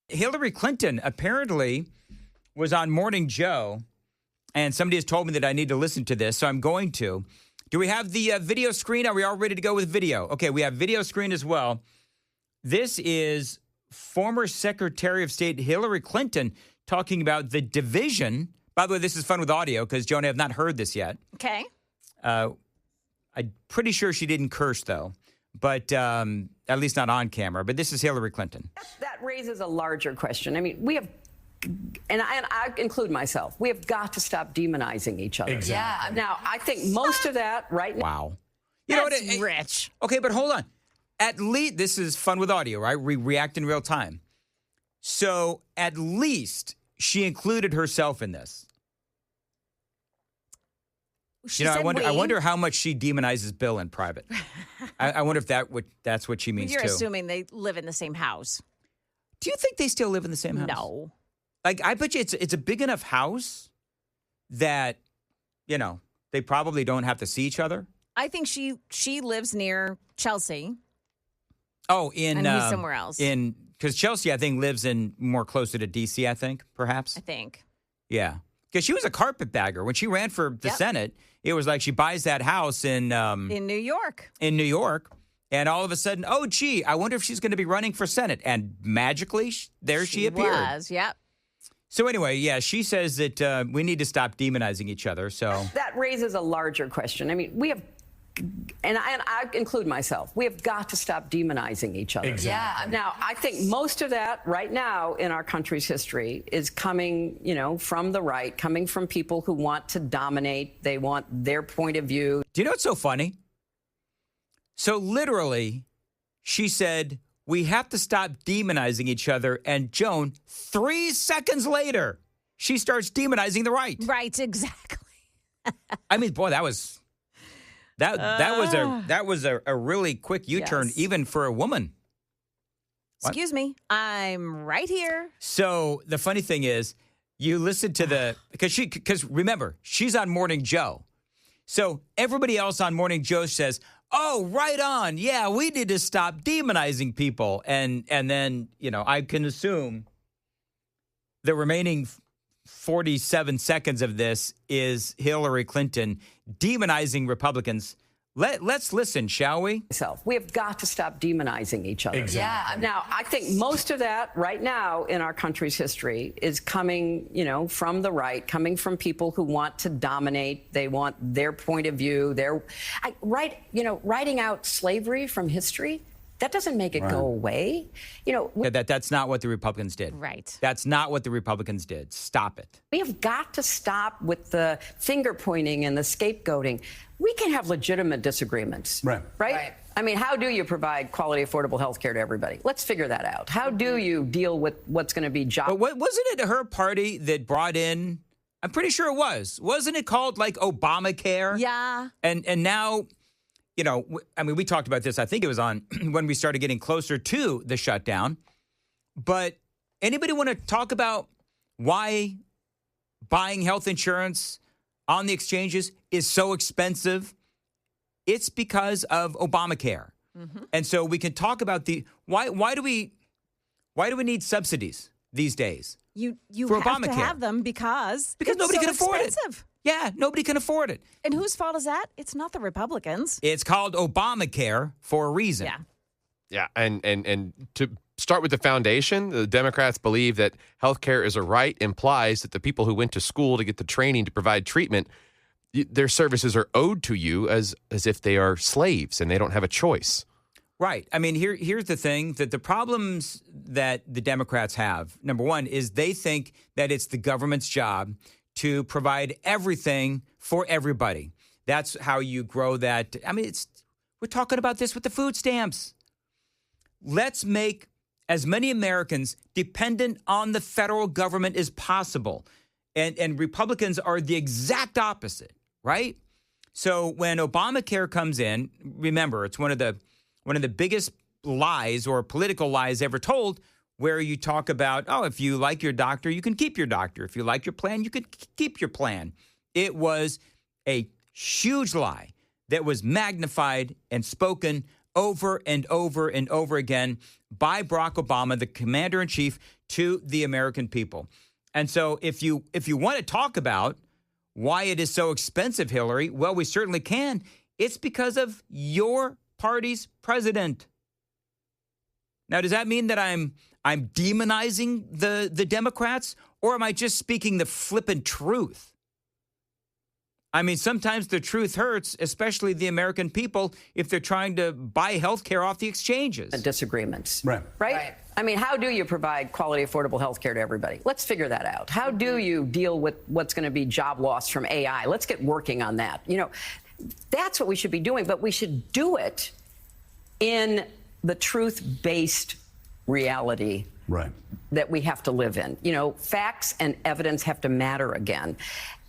Hillary Clinton apparently was on Morning Joe, and somebody has told me that I need to listen to this, so I'm going to. Do we have the video screen? Are we all ready to go with video? Okay, we have video screen as well. This is former Secretary of State Hillary Clinton talking about the division. By the way, this is fun with audio because Joan, I have not heard this yet. Okay. I'm pretty sure she didn't curse, though, but at least not on camera. But this is Hillary Clinton. That raises a larger question. I mean, we have, and I include myself, we have got to stop demonizing each other. Exactly. Yeah. Now, I think most of that right now. Wow. That's rich. Okay, but hold on. At least, this is fun with audio, right? We react in real time. So at least she included herself in this. She I said wonder how much she demonizes Bill in private. I wonder if that's what she means You're too. assuming they live in the same house. Do you think they still live in the same house? No. Like, I bet you it's a big enough house that, they probably don't have to see each other. I think she lives near Chelsea. Oh, and he's somewhere else. Because Chelsea, I think, lives in more closer to D.C., I think, perhaps. I think. Yeah. Because she was a carpetbagger. When she ran for the Senate, it was like she buys that house in New York. In New York. And all of a sudden, oh, gee, I wonder if she's going to be running for Senate. And magically, there she appeared. Was, yep. So anyway, yeah, she says that we need to stop demonizing each other. So That raises a larger question. I mean, we have, and I include myself, we have got to stop demonizing each other. Exactly. Yeah. Now, I think most of that right now in our country's history is coming, from the right, coming from people who want to dominate. They want their point of view. do you know what's so funny? So literally, she said, we have to stop demonizing each other. And Joan, 3 seconds later, she starts demonizing the right. Right, exactly. I mean, boy, that was a really quick U-turn, Yes. even for a woman. What? Excuse me. I'm right here. So the funny thing is, you listen to because remember, she's on Morning Joe. So everybody else on Morning Joe says, oh, right on. Yeah, we need to stop demonizing people. And then, I can assume the remaining 47 seconds of this is Hillary Clinton demonizing Republicans. Let's listen, shall we? We have got to stop demonizing each other. Exactly. Now, I think most of that right now in our country's history is coming, from the right, coming from people who want to dominate. They want their point of view. Writing out slavery from history, that doesn't make it go away. That's not what the Republicans did. Right. That's not what the Republicans did. Stop it. We have got to stop with the finger pointing and the scapegoating. We can have legitimate disagreements. Right? I mean, how do you provide quality, affordable health care to everybody? Let's figure that out. How do you deal with what's going to be job? But wasn't it her party that brought in, I'm pretty sure it was. Wasn't it called like Obamacare? Yeah. And now, we talked about this. I think it was on when we started getting closer to the shutdown. But anybody want to talk about why buying health insurance on the exchanges is so expensive? It's because of Obamacare. Mm-hmm. And so we can talk about why do we need subsidies these days? You for have Obamacare? To have them because nobody can afford expensive. it. Yeah, nobody can afford it. And whose fault is that? It's not the Republicans. It's called Obamacare for a reason. Yeah. Yeah, and to start with the foundation, the Democrats believe that health care is a right, implies that the people who went to school to get the training to provide treatment, their services are owed to you as if they are slaves and they don't have a choice. Right. I mean, here's the thing, that the problems that the Democrats have, number one, is they think that it's the government's job to provide everything for everybody. That's how you grow that. I mean, we're talking about this with the food stamps. Let's make as many Americans dependent on the federal government as possible. And Republicans are the exact opposite, right? So when Obamacare comes in, remember, it's one of the biggest lies or political lies ever told, where you talk about, if you like your doctor, you can keep your doctor. If you like your plan, you can keep your plan. It was a huge lie that was magnified and spoken over and over and over again by Barack Obama, the commander-in-chief, to the American people. And so if you want to talk about why it is so expensive, Hillary, well, we certainly can. It's because of your party's president. Now, does that mean that I'm demonizing the Democrats, or am I just speaking the flippant truth? I mean, sometimes the truth hurts, especially the American people, if they're trying to buy health care off the exchanges. Disagreements. Right. I mean, how do you provide quality, affordable health care to everybody? Let's figure that out. How do you deal with what's going to be job loss from AI? Let's get working on that. You know, that's what we should be doing, but we should do it in the truth-based reality that we have to live in. You know, facts and evidence have to matter again.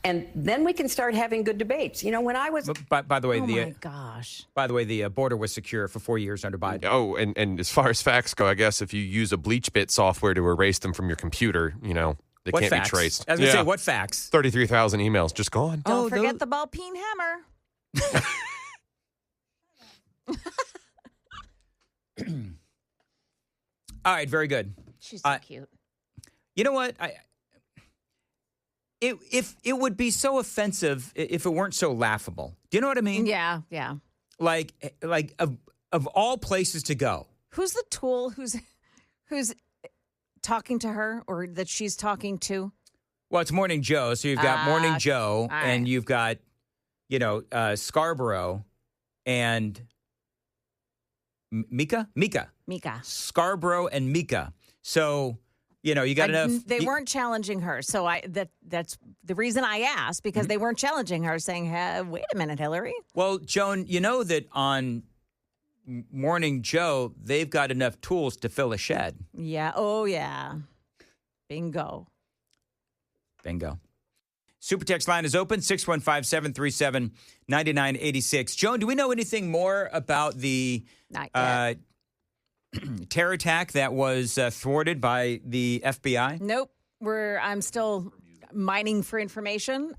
And then we can start having good debates. You know, when I was... By the way, my gosh. By the way, the border was secure for 4 years under Biden. Oh, and as far as facts go, I guess if you use a bleach bit software to erase them from your computer, you know, they What can't facts? be traced. I was going to say, what facts? 33,000 emails just gone. Don't forget the ball-peen hammer. All right, very good. She's so cute. You know what? If it would be so offensive if it weren't so laughable. Do you know what I mean? Yeah. Like of all places to go. Who's the tool who's talking to her or that she's talking to? Well, it's Morning Joe. So you've got Morning Joe right. and you've got, Scarborough and Mika. Scarborough and Mika. So, you got enough. They weren't challenging her. So that's the reason I asked, because they weren't challenging her, saying, hey, wait a minute, Hillary. Well, Joan, you know that on Morning Joe, they've got enough tools to fill a shed. Yeah. Oh, yeah. Bingo. Super text line is open, 615-737-9986. Joan, do we know anything more about the Not yet. terror attack that was thwarted by the FBI? Nope. I'm still mining for information.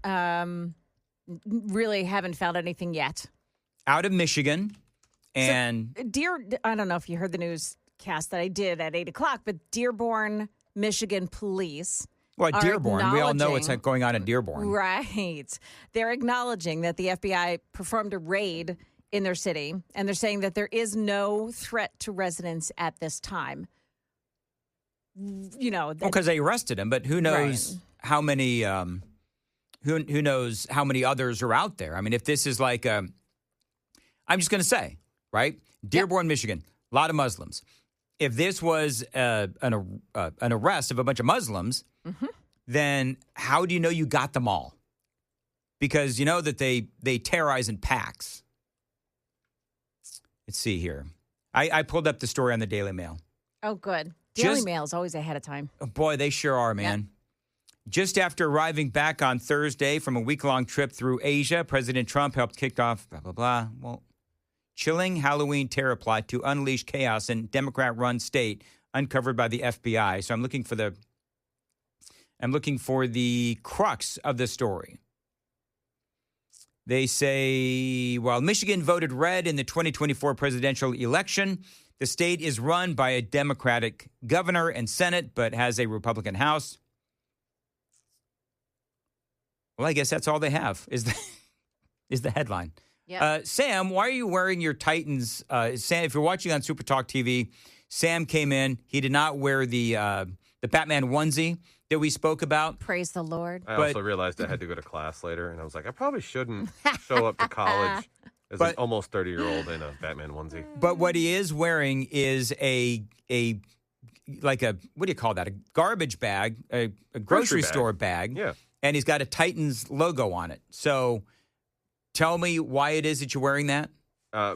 Really haven't found anything yet. Out of Michigan. And I don't know if you heard the newscast that I did at 8 o'clock, but Dearborn, Michigan police. Well, Dearborn, we all know what's going on in Dearborn. Right. They're acknowledging that the FBI performed a raid in their city, and they're saying that there is no threat to residents at this time. Because they arrested him, but who knows how many? Who knows how many others are out there? I mean, if this is like, I'm just going to say, right? Dearborn, Michigan, a lot of Muslims. If this was an arrest of a bunch of Muslims, then how do you know you got them all? Because you know that they terrorize in packs. Let's see here. I pulled up the story on the Daily Mail. Oh, good. Daily Mail is always ahead of time. Oh, boy, they sure are, man. Yep. Just after arriving back on Thursday from a week-long trip through Asia, President Trump helped kick off, blah, blah, blah. Well, chilling Halloween terror plot to unleash chaos in Democrat-run state uncovered by the FBI. So I'm looking for the crux of the story. They say, while Michigan voted red in the 2024 presidential election, the state is run by a Democratic governor and Senate, but has a Republican House. Well, I guess that's all they have is the headline. Yep. Sam, why are you wearing your Titans? Sam, if you're watching on Super Talk TV, Sam came in. He did not wear the Batman onesie that we spoke about. Praise the Lord. I also realized I had to go to class later, and I was like, I probably shouldn't show up to college as an almost 30-year-old in a Batman onesie. But what he is wearing is a what do you call that? A garbage bag, a grocery store bag. Yeah. And he's got a Titans logo on it. So tell me why it is that you're wearing that.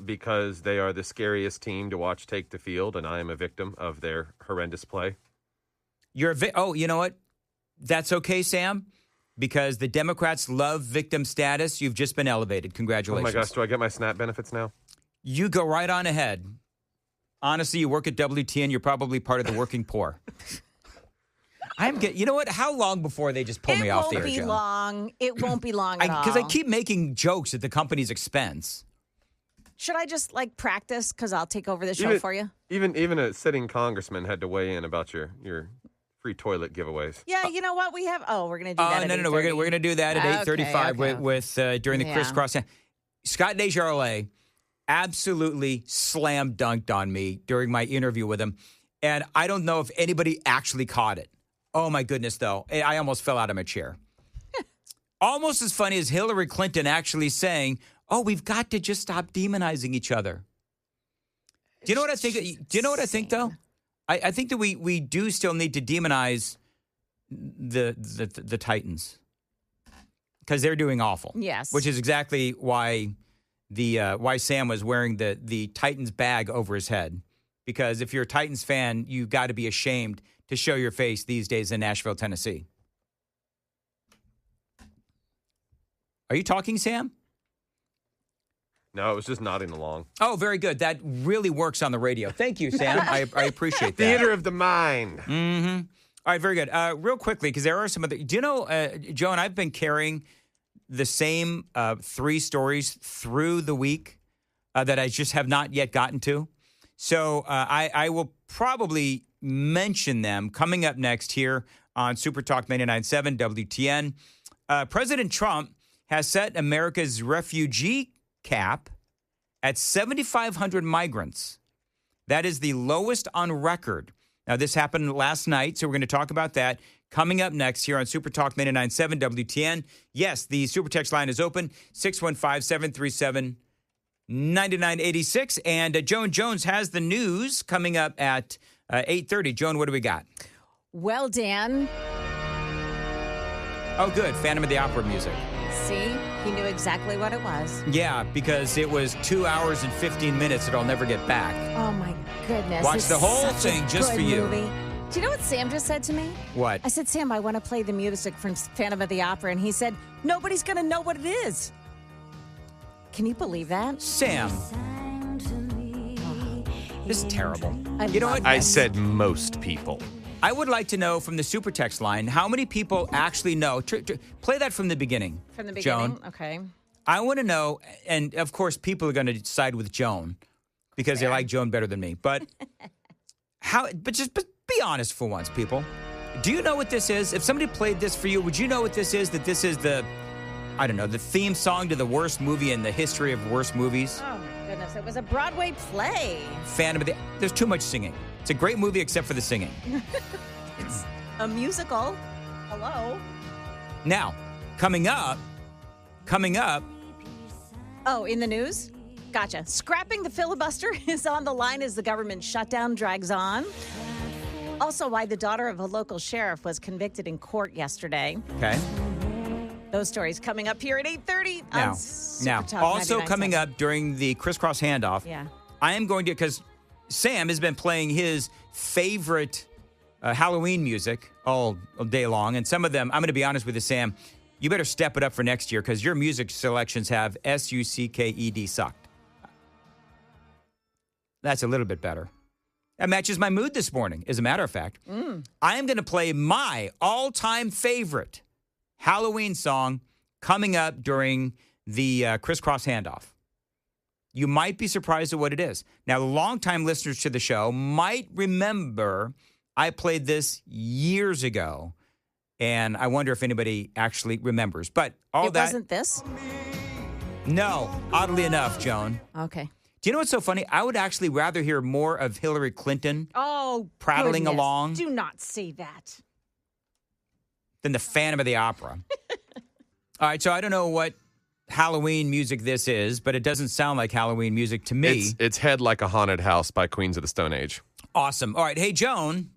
Because they are the scariest team to watch take the field, and I am a victim of their horrendous play. You know what? That's okay, Sam, because the Democrats love victim status. You've just been elevated. Congratulations. Oh, my gosh. Do I get my SNAP benefits now? You go right on ahead. Honestly, you work at WTN. You're probably part of the working poor. You know what? How long before they just pull me off the air, Joan? It won't be long at all. Because I keep making jokes at the company's expense. Should I just practice? Because I'll take over the show for you. Even a sitting congressman had to weigh in about your free toilet giveaways. Yeah, you know what? We have. Oh, we're going to do that. No. We're going to do that at 8:35 with during the crisscross. Scott Desjardins absolutely slam dunked on me during my interview with him, and I don't know if anybody actually caught it. Oh my goodness, though, I almost fell out of my chair. Almost as funny as Hillary Clinton actually saying, "Oh, we've got to just stop demonizing each other." Do you know what I think? Do you know what I think, though? I think that we do still need to demonize the Titans because they're doing awful. Yes, which is exactly why why Sam was wearing the Titans bag over his head. Because if you're a Titans fan, you got to be ashamed to show your face these days in Nashville, Tennessee. Are you talking, Sam? No, it was just nodding along. Oh, very good. That really works on the radio. Thank you, Sam. I appreciate that. Theater of the mind. Mm-hmm. All right, very good. Real quickly, because there are some other... Do you know, Joe and I've been carrying the same 3 stories through the week that I just have not yet gotten to. So I will probably mention them coming up next here on Super Talk 99.7 WTN. President Trump has set America's refugee cap at 7,500 migrants. That is the lowest on record. Now, this happened last night, so we're going to talk about that coming up next here on Super Talk 99.7 WTN. Yes, the Super Text line is open, 615-737-9986. And Joan Jones has the news coming up at 8:30. Joan, what do we got? Well, Dan. Oh, good. Phantom of the Opera music. See? He knew exactly what it was. Yeah, because it was 2 hours and 15 minutes that I'll never get back. Oh, my goodness. Watch the whole thing just for you. Movie. Do you know what Sam just said to me? What? I said, Sam, I want to play the music from Phantom of the Opera. And he said, nobody's going to know what it is. Can you believe that? Sam. This is terrible. You know what? I said most people. I would like to know from the Super Text line how many people actually know. Play that from the beginning. From the beginning? Joan. Okay. I want to know, and of course, people are going to side with Joan because they like Joan better than me. But just be honest for once, people. Do you know what this is? If somebody played this for you, would you know what this is? That this is the theme song to the worst movie in the history of worst movies? Oh, my goodness. It was a Broadway play. Phantom of the... There's too much singing. It's a great movie except for the singing. It's a musical. Hello. Now, coming up. Oh, in the news? Gotcha. Scrapping the filibuster is on the line as the government shutdown drags on. Also, why the daughter of a local sheriff was convicted in court yesterday. Okay. Those stories coming up here at 8:30. Now, also coming up during the crisscross handoff. Yeah. I am going to, because Sam has been playing his favorite Halloween music all day long, and some of them, I'm going to be honest with you, Sam, you better step it up for next year because your music selections have SUCKED sucked. That's a little bit better. That matches my mood this morning, as a matter of fact. I am going to play my all-time favorite Halloween song coming up during the crisscross handoff. You might be surprised at what it is. Now, longtime listeners to the show might remember I played this years ago, and I wonder if anybody actually remembers. But it wasn't this? No, oddly enough, Joan. Okay. Do you know what's so funny? I would actually rather hear more of Hillary Clinton prattling along. Do not say that. Than the Phantom of the Opera. All right, so I don't know what Halloween music this is, but it doesn't sound like Halloween music to me. It's Head Like a Haunted House by Queens of the Stone Age. Awesome. All right, hey, Joan.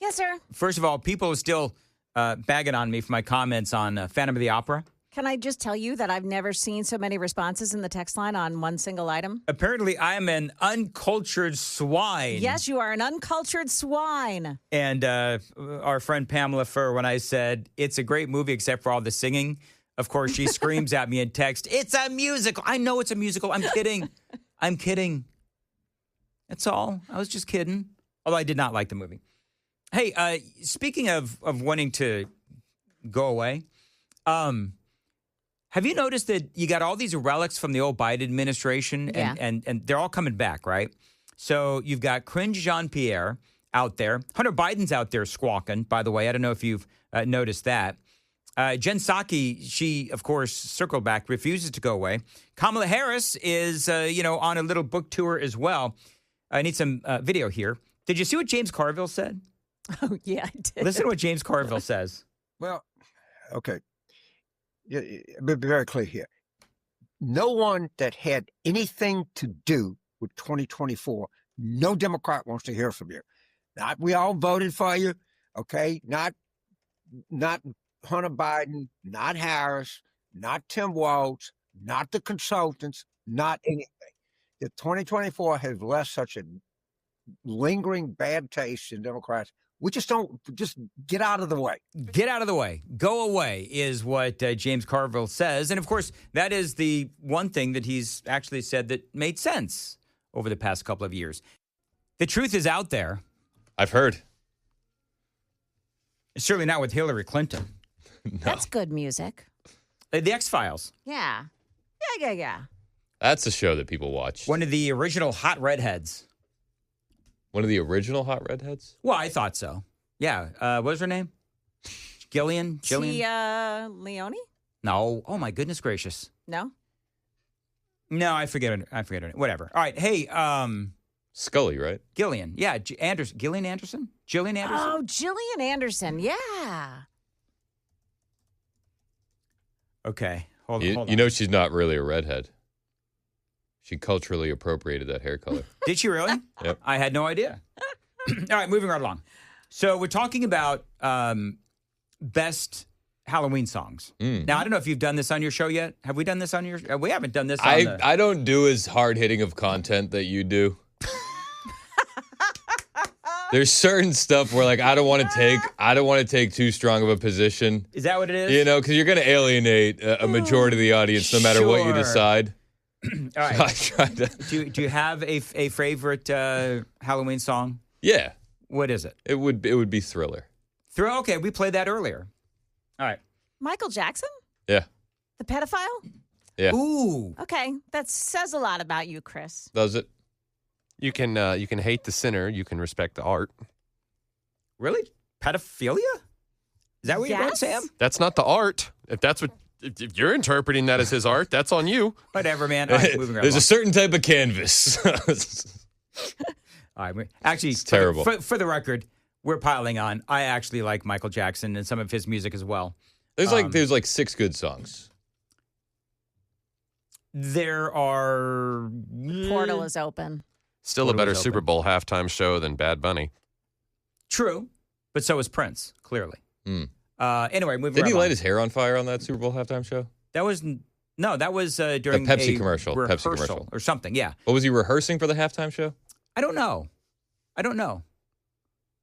Yes, sir. First of all, people are still bagging on me for my comments on Phantom of the Opera. Can I just tell you that I've never seen so many responses in the text line on one single item? Apparently, I am an uncultured swine. Yes, you are an uncultured swine. And our friend Pamela Furr, when I said, it's a great movie except for all the singing, of course, she screams at me in text, it's a musical. I know it's a musical. I'm kidding. I'm kidding. That's all. I was just kidding. Although I did not like the movie. Hey, speaking of wanting to go away, how Have you noticed that you got all these relics from the old Biden administration, and they're all coming back, right? So you've got Cringe Jean-Pierre out there. Hunter Biden's out there squawking, by the way. I don't know if you've noticed that. Jen Psaki, she, of course, circled back, refuses to go away. Kamala Harris is, on a little book tour as well. I need some video here. Did you see what James Carville said? Oh, yeah, I did. Listen to what James Carville says. Well, okay. Yeah, be very clear here. No one that had anything to do with 2024, no Democrat wants to hear from you. Not we all voted for you, okay? Not Hunter Biden, not Harris, not Tim Walz, not the consultants, not anything. The 2024 has left such a lingering bad taste in Democrats. We just get out of the way. Get out of the way. Go away is what James Carville says. And, of course, that is the one thing that he's actually said that made sense over the past couple of years. The truth is out there. I've heard. It's certainly not with Hillary Clinton. No. That's good music. The X-Files. Yeah. That's a show that people watch. One of the original hot redheads. One of the original hot redheads? Well, I thought so. Yeah. What was her name? Gillian? Tia Leone? No. Oh, my goodness gracious. No? No, I forget her name. Whatever. All right. Hey, Scully, right? Gillian. Yeah. Anderson. Gillian Anderson? Gillian Anderson? Oh, Gillian Anderson. Yeah. Okay. Hold on. You know she's not really a redhead. She culturally appropriated that hair color. Did she really? Yep. I had no idea. All right, moving right along. So we're talking about best Halloween songs. Now, I don't know if you've done this on your show yet. Have we done this on your show? We haven't done this on I don't do as hard-hitting of content that you do. There's certain stuff where, like, I don't want to take too strong of a position. Is that what it is? You know, because you're going to alienate a majority of the audience no matter what you decide. All right. Do you have a favorite Halloween song? Yeah. What is it? It would be Thriller. Thriller? Okay, we played that earlier. All right. Michael Jackson? Yeah. The pedophile? Yeah. Ooh. Okay, that says a lot about you, Chris. Does it? You can hate the sinner. You can respect the art. Really? Pedophilia? Is that what you wrote, Sam? That's not the art. If you're interpreting that as his art, that's on you. Whatever, man. All right, moving right There's along. a certain type of canvas. All right, actually, It's terrible. For the record, we're piling on. I actually like Michael Jackson and some of his music as well. There's like 6 good songs. There are Portal is open. Still a better Super Bowl halftime show than Bad Bunny. True, but so is Prince, clearly. Anyway, moving Didn't he right light along. his hair on fire on that Super Bowl halftime show? That was during the Pepsi a commercial. rehearsal Pepsi commercial or something. Yeah, What was he rehearsing for the halftime show? I don't know.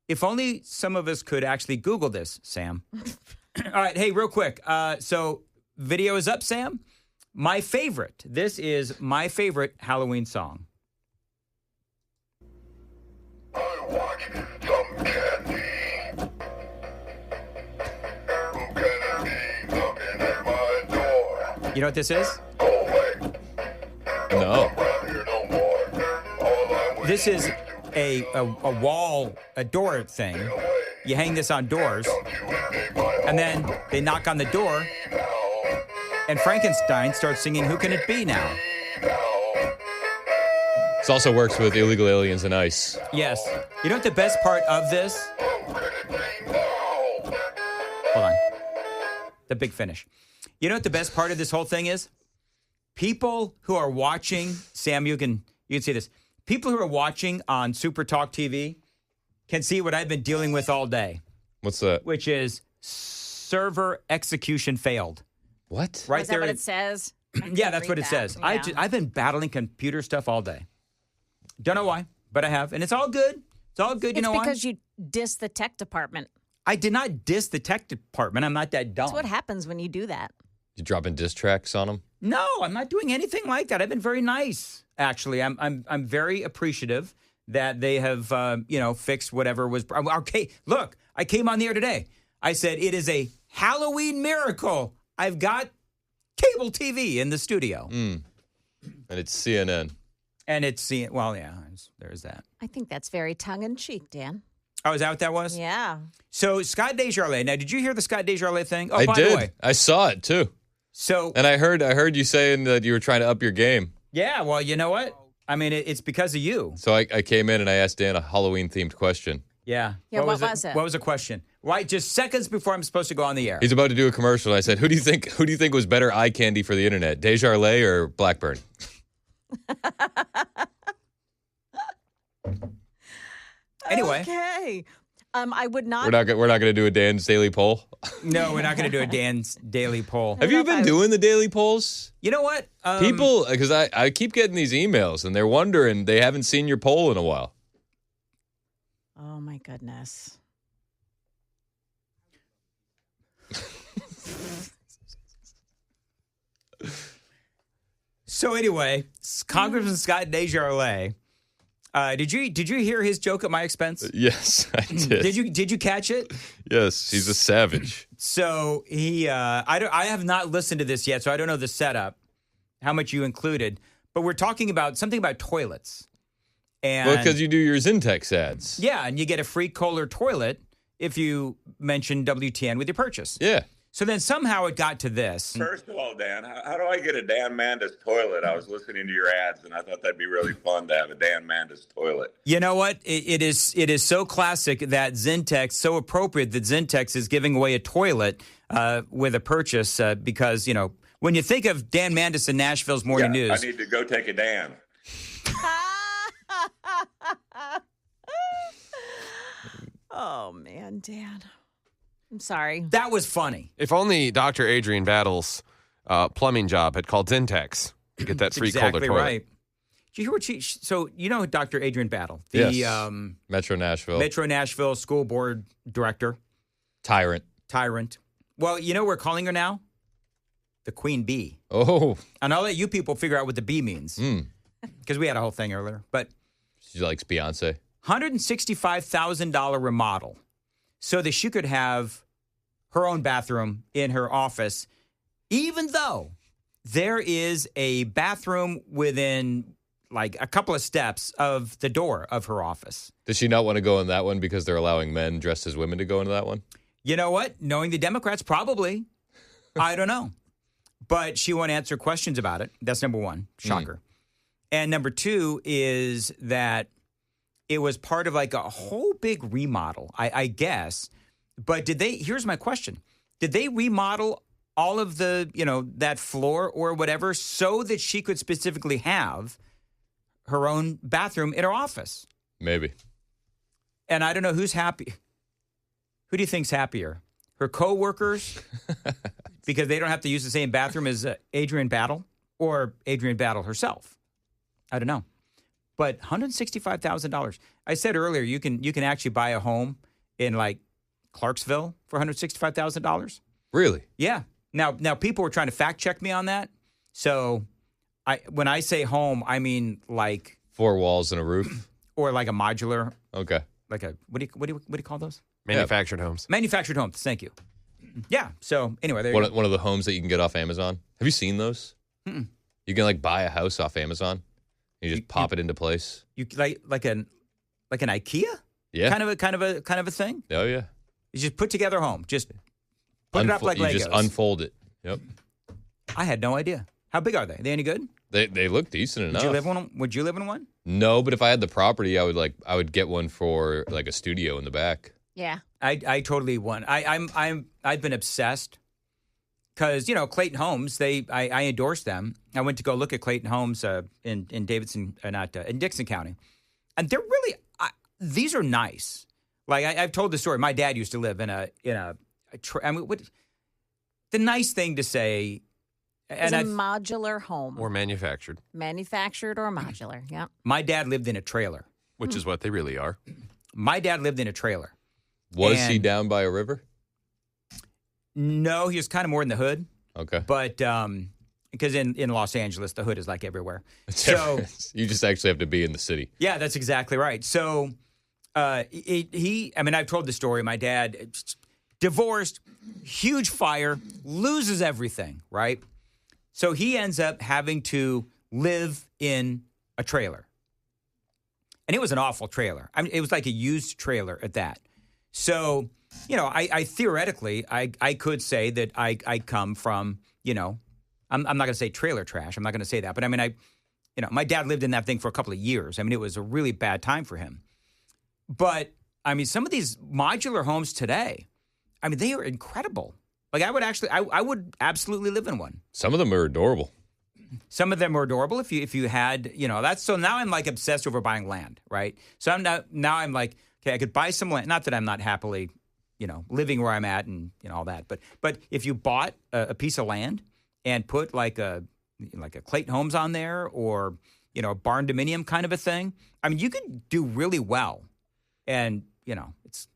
If only some of us could actually Google this, Sam. All right, hey, real quick. So video is up, Sam. My favorite. This is my favorite Halloween song. I want some candy. Who can it be knocking at my door? You know what this is? Go away. No. Around here no more. All I This is a wall, a door thing. You hang this on doors, and then they knock on the door, and Frankenstein starts singing, "Who Can It Be Now?" This also works with Illegal Aliens and Ice. Yes. You know what the best part of this? Hold on. The big finish. You know what the best part of this whole thing is? People who are watching, Sam, you can see this. People who are watching on Super Talk TV can see what I've been dealing with all day, What's that? which is server execution failed. What? Right Is that there. what it says? Yeah, that's what it says. Yeah. I've been battling computer stuff all day. Don't know why, but I have. And it's all good. It's all good. You know why? It's because you diss the tech department. I did not diss the tech department. I'm not that dumb. That's what happens when you do that. You dropping diss tracks on them? No, I'm not doing anything like that. I've been very nice, actually. I'm very appreciative that they have, fixed whatever was. Okay, look, I came on the air today. I said it is a Halloween miracle. I've got cable TV in the studio. And it's CNN. And it's well, yeah, there's that. I think that's very tongue-in-cheek, Dan. Oh, is that what that was? Yeah. So Scott Desjardins. Now, did you hear the Scott Desjardins thing? Oh, I by did. the way. I saw it too. So And I heard you saying that you were trying to up your game. yeah, well, you know what? I mean, it's because of you. So I came in and I asked Dan a Halloween-themed question. Yeah, what was it? What was the question? Right, just seconds before I'm supposed to go on the air. He's about to do a commercial. And I said, "Who do you think was better eye candy for the internet, Desjardins or Blackburn?" Anyway. Okay. I would not. We're not going to do a Dan's daily poll. No, we're not going to do a Dan's daily poll. Have you been doing the daily polls? You know what? People, because I keep getting these emails and they're wondering they haven't seen your poll in a while. Oh my goodness. So anyway, Congressman Scott Desjardins. Did you hear his joke at my expense? Yes, I did. Did you catch it? Yes, he's a savage. So he, I have not listened to this yet, so I don't know the setup, how much you included. But we're talking about something about toilets, and Well, because you do your Zintex ads. yeah, and you get a free Kohler toilet if you mention WTN with your purchase. Yeah. So then somehow it got to this. First of all, Dan, how do I get a Dan Mandis toilet? I was listening to your ads, and I thought that'd be really fun to have a Dan Mandis toilet. You know what? It is so classic that Zintex, so appropriate that Zintex is giving away a toilet with a purchase because, you know, when you think of Dan Mandis in Nashville's Morning News. I need to go take a Dan. Oh man, Dan. I'm sorry. That was funny. If only Dr. Adrian Battle's plumbing job had called Zintex to get that free exactly Kohler toilet. right. Did you hear what so you know Dr. Adrian Battle, the Yes. Metro Nashville. Metro Nashville school board director, Tyrant. Well, you know what we're calling her now? The Queen Bee. Oh, And I'll let you people figure out what the bee means. Because we had a whole thing earlier. But she likes Beyonce. $165,000 remodel so that she could have her own bathroom in her office, even though there is a bathroom within like a couple of steps of the door of her office. Does she not want to go in that one because they're allowing men dressed as women to go into that one? You know what? Knowing the Democrats, probably. I don't know. But she won't answer questions about it. That's number one. Shocker. And number two is that it was part of like a whole big remodel, I guess. But here's my question. Did they remodel all of the, that floor or whatever so that she could specifically have her own bathroom in her office? Maybe. And I don't know who's happy. Who do you think's happier? Her coworkers, because they don't have to use the same bathroom as Adrian Battle, or Adrian Battle herself? I don't know. But $165,000. I said earlier, you can actually buy a home in like Clarksville for $165,000. Really? Yeah. Now people were trying to fact check me on that. So when I say home, I mean like 4 walls and a roof, or like a modular. Okay. Like a what do you call those? Manufactured homes. Manufactured homes. Thank you. Yeah. So anyway, there you go. One of the homes that you can get off Amazon. Have you seen those? Mm-mm. You can like buy a house off Amazon. You just pop it into place. You like an IKEA? Yeah. Kind of a thing. Oh yeah. You just put together a home. Just put it up like you Legos. just unfold it. Yep. I had no idea. How big are they? They any good? They look decent enough. Would you live in one? No, but if I had the property, I would get one for like a studio in the back. Yeah. I totally want. I've been obsessed because Clayton Homes. I endorse them. I went to go look at Clayton Homes in Davidson, in Dixon County, and they're really these are nice. Like I've told the story. My dad used to live in a the nice thing to say. It's a modular home. Or manufactured. Manufactured or modular, yeah. My dad lived in a trailer. Which is what they really are. My dad lived in a trailer. Was he down by a river? No, he was kind of more in the hood. Okay. But because in Los Angeles, the hood is like everywhere. So you just actually have to be in the city. Yeah, that's exactly right. So I've told the story. My dad divorced, huge fire, loses everything, right? So he ends up having to live in a trailer. And it was an awful trailer. I mean, it was like a used trailer at that. So, I theoretically, I could say that I come from, I'm not going to say trailer trash. I'm not going to say that. But I mean, my dad lived in that thing for a couple of years. I mean, it was a really bad time for him. But, I mean, some of these modular homes today, I mean, they are incredible. Like, I would absolutely live in one. Some of them are adorable. Some of them are adorable if you had, that's, so now I'm like obsessed over buying land, right? So now I'm like, okay, I could buy some land. Not that I'm not happily, living where I'm at and, all that. But if you bought a piece of land and put like a Clayton Homes on there or, a barn dominium kind of a thing, I mean, you could do really well. And, it's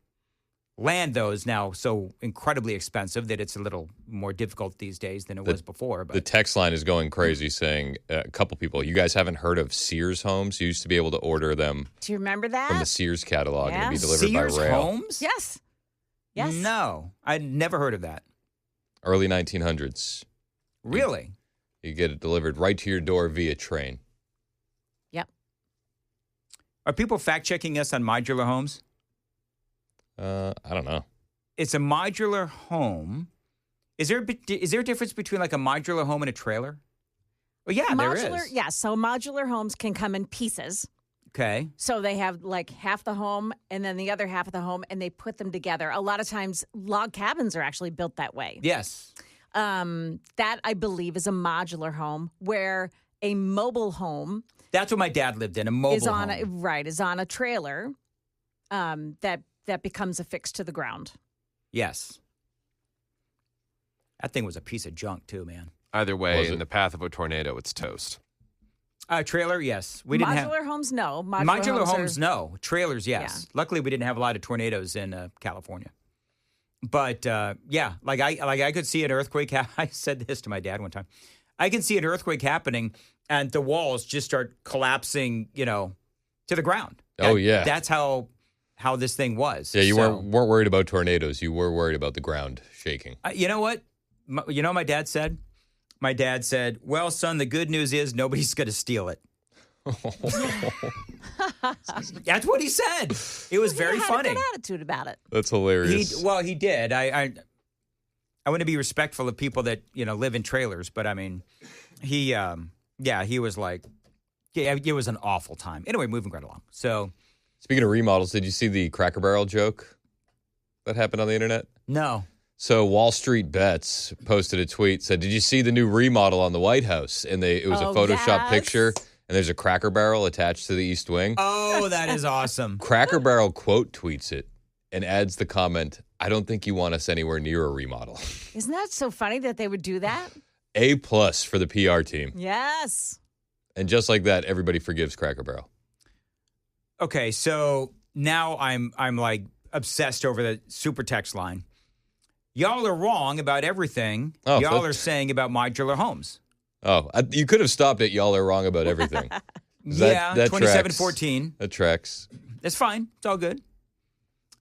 land, though, is now so incredibly expensive that it's a little more difficult these days than it was before. But the text line is going crazy saying, a couple people, you guys haven't heard of Sears Homes? You used to be able to order them. Do you remember that? From the Sears catalog and it'd be delivered Sears by rail. Homes? Yes. Yes. No, I'd never heard of that. Early 1900s. Really? You get it delivered right to your door via train. Yep. Are people fact-checking us on modular homes? I don't know. It's a modular home. Is there a difference between like a modular home and a trailer? Well, yeah, there is. Yeah, so modular homes can come in pieces. Okay. So they have like half the home and then the other half of the home, and they put them together. A lot of times, log cabins are actually built that way. Yes. That, I believe, is a modular home, where a mobile home. That's what my dad lived in, a mobile home. Is on a trailer that becomes affixed to the ground. Yes. That thing was a piece of junk, too, man. Either way, in the path of a tornado, it's toast. Trailer, yes. We didn't have modular homes, no. Modular homes, no. Trailers, yes. Yeah. Luckily, we didn't have a lot of tornadoes in California. But yeah, I could see an earthquake. I said this to my dad one time. I can see an earthquake happening, and the walls just start collapsing, to the ground. Yeah. That's how this thing was. Yeah, you weren't worried about tornadoes. You were worried about the ground shaking. You know what? You know what my dad said? My dad said, well, son, the good news is nobody's going to steal it. That's what he said. It was very funny. He had a good attitude about it. That's hilarious. He did. I want to be respectful of people that, live in trailers. But, I mean, he was like, it was an awful time. Anyway, moving right along. So, speaking of remodels, did you see the Cracker Barrel joke that happened on the internet? No. So Wall Street Bets posted a tweet, said, did you see the new remodel on the White House? And it was a Photoshop picture, and there's a Cracker Barrel attached to the East Wing. Oh, that is awesome. Cracker Barrel quote tweets it and adds the comment, I don't think you want us anywhere near a remodel. Isn't that so funny that they would do that? A+ for the PR team. Yes. And just like that, everybody forgives Cracker Barrel. Okay, so now I'm like obsessed over the super text line. Y'all are wrong about everything y'all are saying about modular homes. Oh, you could have stopped it. Y'all are wrong about everything. That 2714. That tracks. It's fine. It's all good.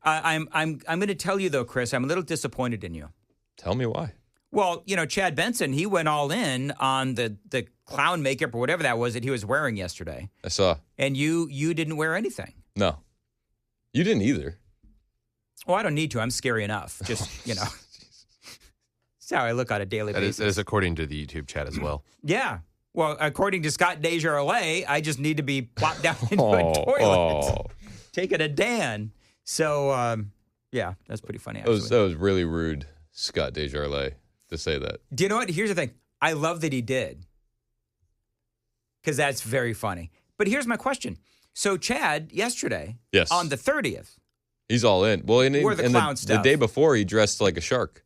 I'm going to tell you though, Chris, I'm a little disappointed in you. Tell me why. Well, Chad Benson, he went all in on the clown makeup or whatever that was that he was wearing yesterday. I saw. And you didn't wear anything. No. You didn't either. Well, I don't need to. I'm scary enough. Just, That's how I look on a daily basis. That is according to the YouTube chat as well. Yeah. Well, according to Scott Desjardins, I just need to be plopped down into a toilet. Taking a Dan. So, yeah, that's pretty funny, actually. That was really rude, Scott Desjardins, to say that. Do you know what? Here's the thing. I love that he did. Because that's very funny. But here's my question. So, Chad, yesterday, on the 30th. He's all in. Well, the day before, he dressed like a shark.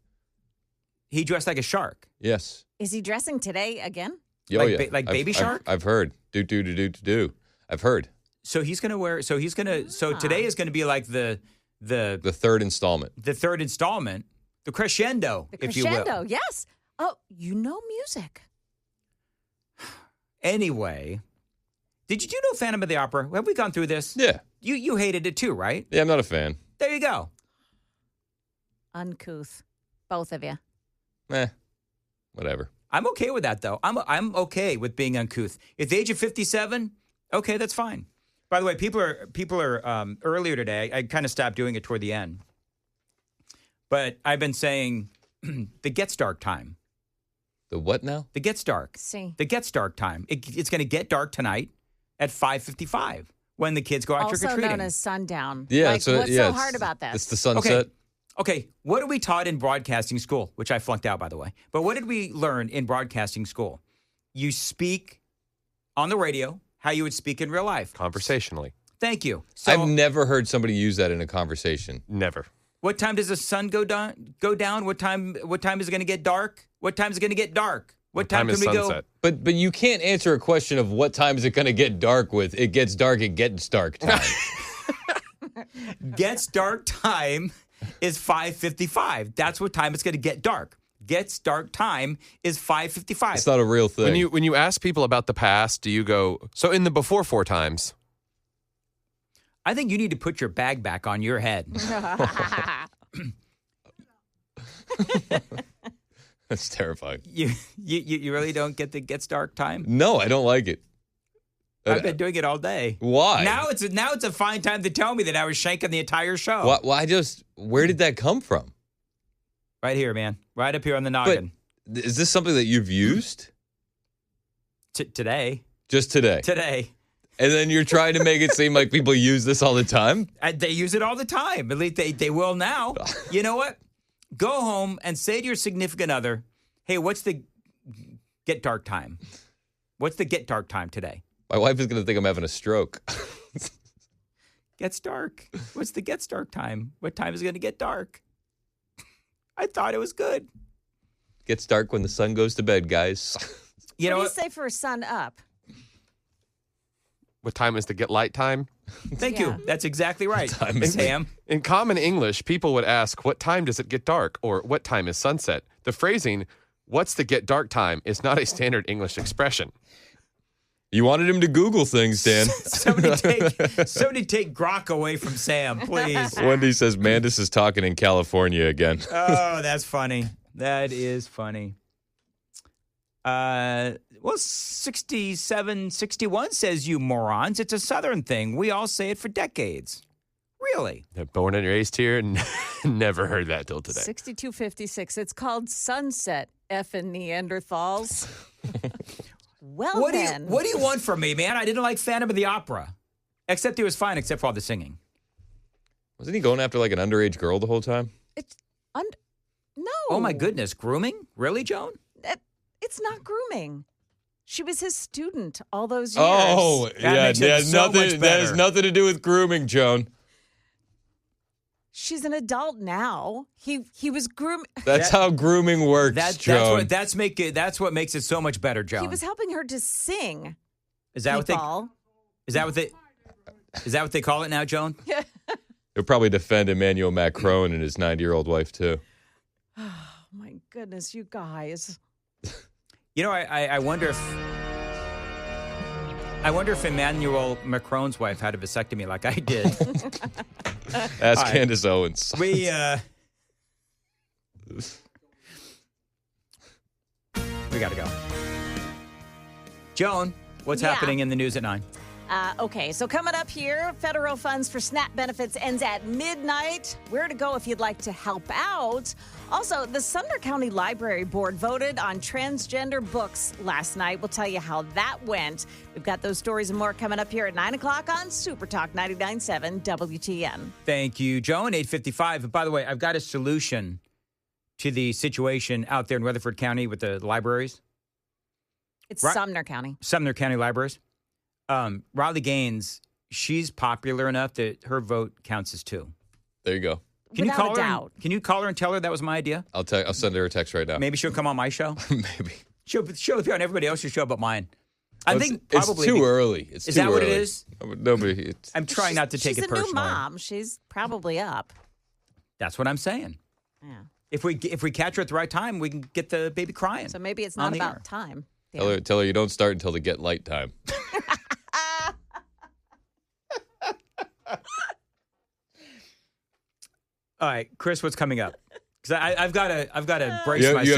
He dressed like a shark? Yes. Is he dressing today again? Oh, yeah. Like Baby Shark? I've heard. Do. I've heard. So he's going to wear, so today is going to be like the third installment. The third installment, the crescendo, if you will. The crescendo, yes. Oh, music. Anyway, did you know Phantom of the Opera? Have we gone through this? Yeah. You hated it too, right? Yeah, I'm not a fan. There you go. Uncouth. Both of you. Whatever. I'm okay with that, though. I'm okay with being uncouth. At the age of 57, okay, that's fine. By the way, people are earlier today, I kind of stopped doing it toward the end. But I've been saying the Gets Dark time. The what now? The Gets Dark. See. The Gets Dark time. It's going to get dark tonight at 5:55 when the kids go out trick-or-treating. Also known as sundown. Yeah. What's so hard about that? It's the sunset. Okay, what did we taught in broadcasting school, which I flunked out, by the way. But what did we learn in broadcasting school? You speak on the radio how you would speak in real life. Conversationally. Thank you. So, I've never heard somebody use that in a conversation. Never. what time does the sun go down? What time is it going to get dark? What time is it going to get dark? What time is can we sunset? go? But you can't answer a question of what time is it going to get dark with. It gets dark, it gets dark time. Gets dark time is 5:55. That's what time it's going to get dark. Gets dark time is 5:55. It's not a real thing. When you ask people about the past, do you go, so in the before 4 times? I think you need to put your bag back on your head. That's terrifying. You really don't get the gets dark time? No, I don't like it. I've been doing it all day. Why? Now it's a fine time to tell me that I was shanking the entire show. Why where did that come from? Right here, man. Right up here on the noggin. But is this something that you've used? Today. Just today? Today. And then you're trying to make it seem like people use this all the time? They use it all the time. At least they will now. You know what? Go home and say to your significant other, hey, what's the get dark time? What's the get dark time today? My wife is going to think I'm having a stroke. Gets dark. What's the gets dark time? What time is it going to get dark? I thought it was good. Gets dark when the sun goes to bed, guys. What do you say for sun up? What time is the get light time? Thank you. That's exactly right, Sam. In common English, people would ask, what time does it get dark? Or what time is sunset? The phrasing, what's the get dark time, is not a standard English expression. You wanted him to Google things, Dan. Somebody take Grok away from Sam, please. Wendy says Mandis is talking in California again. Oh, that's funny. That is funny. Well, 6761 says, you morons. It's a Southern thing. We all say it for decades. Really? Born and raised here and never heard that till today. 6256. It's called sunset, effing Neanderthals. Well, what then. What do you want from me, man? I didn't like Phantom of the Opera. Except it was fine, except for all the singing. Wasn't he going after like an underage girl the whole time? No. Oh, my goodness. Grooming? Really, Joan? It's not grooming. She was his student all those years. Oh, That yeah. makes it That has so much nothing. That has better. nothing to do with grooming, Joan. She's an adult now. He was grooming. That's how grooming works, Joan. That's what makes it so much better, Joan. He was helping her to sing. Is that what they call it now, Joan? Yeah. He'll probably defend Emmanuel Macron and his 90-year-old wife, too. Oh, my goodness, you guys. You know, I wonder if Emmanuel Macron's wife had a vasectomy like I did. Ask Candace Owens. We gotta go. Joan, what's happening in the news at 9? Okay, so coming up here, federal funds for SNAP benefits ends at midnight. Where to go if you'd like to help out. Also, the Sumner County Library Board voted on transgender books last night. We'll tell you how that went. We've got those stories and more coming up here at 9 o'clock on Super Talk 99.7 WTN. Thank you, Joan. 8:55. And by the way, I've got a solution to the situation out there in Rutherford County with the libraries. It's Sumner County. Sumner County Libraries. Riley Gaines, she's popular enough that her vote counts as 2. There you go. Can you call Without a her? doubt. Can you call her and tell her that was my idea? I'll send her a text right now. Maybe she'll come on my show. Maybe. She'll be on everybody else's show but mine. I think it's probably too early. It's is too that what it early. is? Nobody. I'm trying not to take She's it personally. She's a new mom. She's probably up. That's what I'm saying. Yeah. If we catch her at the right time, we can get the baby crying. So maybe it's on not the about air. time. Tell her you don't start until the get light time. All right, Chris, what's coming up? Because I've got to brace myself. You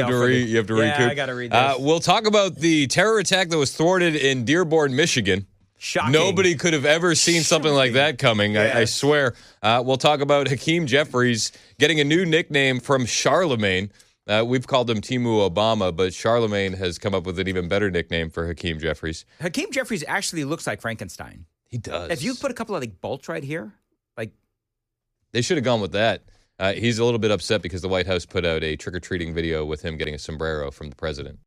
have to read. Yeah, I got to read this. We'll talk about the terror attack that was thwarted in Dearborn, Michigan. Shocking. Nobody could have ever seen something like that coming. Yes. I swear. We'll talk about Hakeem Jeffries getting a new nickname from Charlemagne. We've called him Timu Obama, but Charlemagne has come up with an even better nickname for Hakeem Jeffries. Hakeem Jeffries actually looks like Frankenstein. He does. If you put a couple of bolts right here, they should have gone with that. He's a little bit upset because the White House put out a trick-or-treating video with him getting a sombrero from the president.